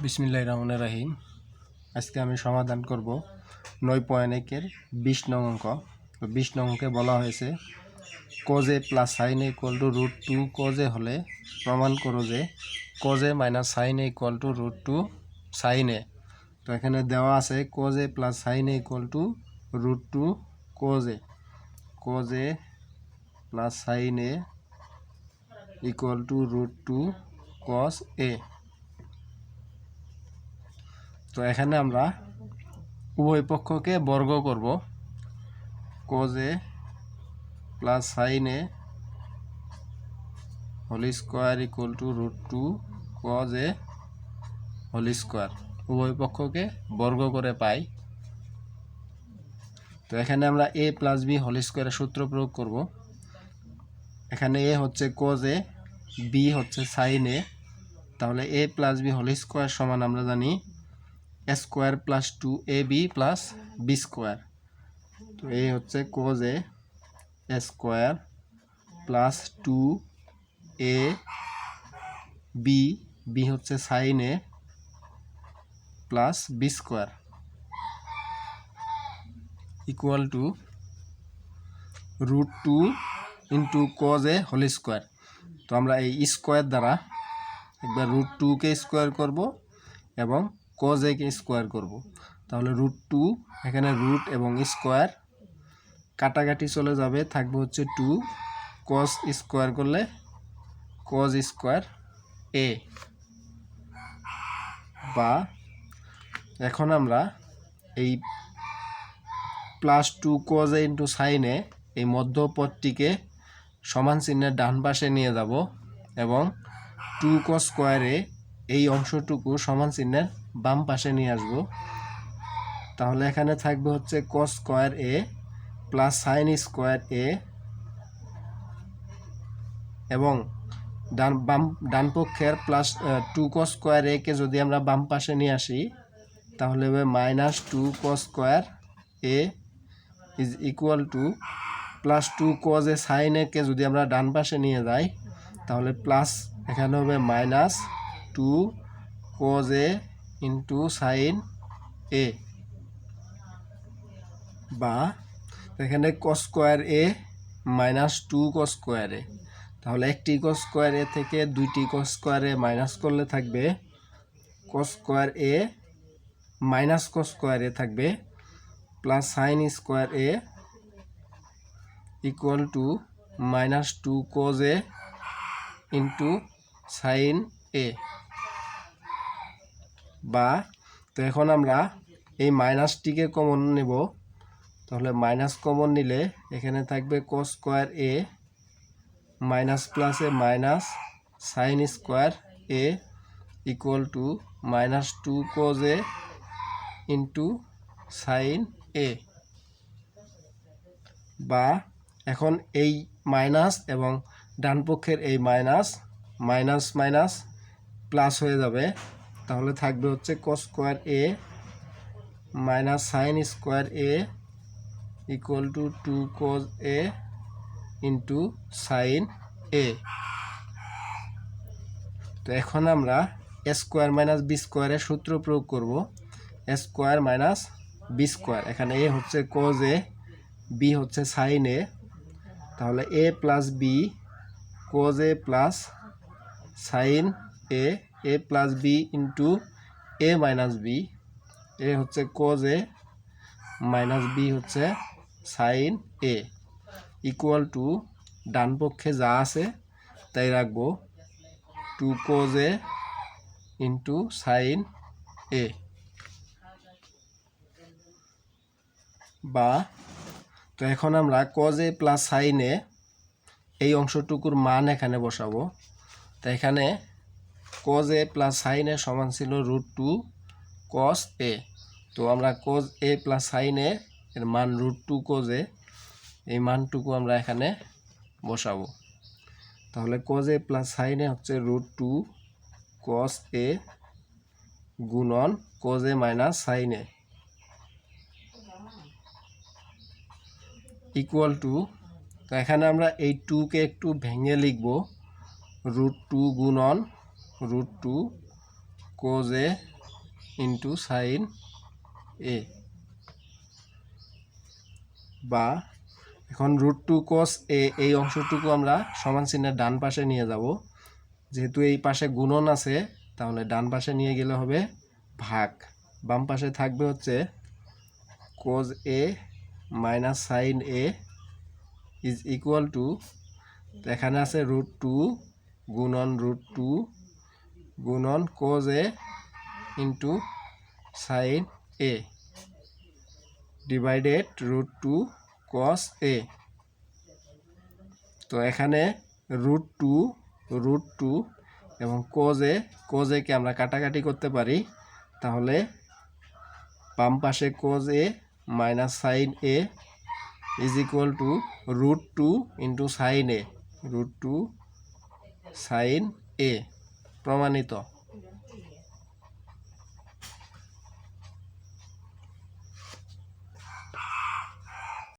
বিসমিল্লাহির রহমানির রহিম। আজকে আমি সমাধান করব 9.1-এর 20 নং অঙ্ক। তো 20 নং অঙ্কে বলা হয়েছে cos a plus sin a equal to √2 cos a হলে প্রমাণ করো যে cos a minus sin a equal to √2 sin a। তো এখানে দেওয়া আছে cos a plus sin a equal to √2 cos a। cos a plus sin a equal to √2 cos a। তো এখানে আমরা উভয় পক্ষকে বর্গ করব। cos a plus sin a whole square equal to √2 cos a whole square. উভয় পক্ষকে বর্গ করে পাই। তো এখানে আমরা a প্লাস b হোল স্কোয়ারের সূত্র প্রয়োগ করব। এখানে a হচ্ছে cos a, b হচ্ছে sin a। তাহলে a plus b whole square সমান আমরা জানি a square plus 2ab plus b square. তো এই হচ্ছে cos a square plus 2ab, b হচ্ছে sin a plus b square equal to √2 into cos a whole square. তো আমরা এই স্কোয়ার দ্বারা একবার √2-কে স্কোয়ার করব এবং cos a-কে স্কোয়ার করব। তাহলে √2 এখানে রুট এবং স্কোয়ার কাটাকাটি চলে যাবে, থাকবে হচ্ছে 2 cos স্কোয়ার করলে cos স্কোয়ার a। বা এখন আমরা এই plus 2 cos a into sin a এই মধ্যপদটিকে সমান চিহ্নের ডান পাশে নিয়ে যাব এবং 2 cos স্কোয়ার a এই অংশটুকু সমান চিহ্নের বাম পাশে নিয়ে আসব। তাহলে এখানে থাকবে হচ্ছে cos square a plus sin square a এবং ডান পক্ষের প্লাস 2 cos স্কোয়ার a কে যদি আমরা বাম পাশে নিয়ে আসি তাহলে হবে minus 2 cos square a is equal two plus 2 cos a sin a কে যদি আমরা ডান পাশে নিয়ে যাই তাহলে প্লাস এখানে হবে minus 2 cos a into sin a। বা এখানে cos square a minus 2 cos square a। তাহলে একটি cos স্কোয়ার a থেকে দুইটি cos স্কোয়ার a মাইনাস করলে থাকবে cos square a minus cos square a থাকবে plus sin square a equal to minus 2 cos a into sin a। বা তো এখন আমরা এই মাইনাসটিকে কমন নেব। তাহলে মাইনাস কমন নিলে এখানে থাকবে cos স্কোয়ার a মাইনাস প্লাসে minus sin square a equal to minus 2 cos a into sin a। বা এখন এই মাইনাস এবং ডান পক্ষের এই মাইনাস মাইনাস মাইনাস প্লাস হয়ে যাবে। তাহলে থাকবে হচ্ছে cos square a minus sin square a equal to 2 cos a into sin a। তো এখন আমরা a স্কোয়ার মাইনাস b স্কোয়ারের সূত্র প্রয়োগ করব। a square minus b square, এখানে a হচ্ছে cos a, b হচ্ছে sin a। তাহলে a plus b cos a plus sin a plus b into a minus b, a হচ্ছে cos a মাইনাস b হচ্ছে sin a ইকুয়াল টু ডান পক্ষে যা আছে তাই রাখবো 2 cos a into sin a। বা তো এখন আমরা cos a plus sin a এই অংশটুকুর মান এখানে বসাবো। তো এখানে cos a plus sin a সমান ছিল √2 cos a। তো আমরা cos a plus sin a এর মান √2 cos a এই মানটুকু আমরা এখানে বসাবো। তাহলে cos a plus sin a হচ্ছে √2 cos a গুণন cos a minus sin a equal to, তো এখানে আমরা এই 2-কে একটু ভেঙে লিখব √2 গুণন √2 কোজ এ ইন্টু সাইন এ, বা এখন রুট টু কস এ এই অংশটুকু আমরা সমান চিহ্নের ডান পাশে নিয়ে যাব। যেহেতু এই পাশে গুণন আছে তাহলে ডান পাশে নিয়ে গেলে হবে ভাগ। বাম পাশে থাকবে হচ্ছে cos A minus sine A is equal to, এখানে আছে রুট টু গুণন রুট টু গুণন cos A into sine A divided root two cos A. তো এখানে রুট টু এবং কোজ এ কে আমরা কাটাকাটি করতে পারি, তাহলে বাম পাশে cos A minus sine A is equal to root two into sine A, root two sine A. প্রমাণিত।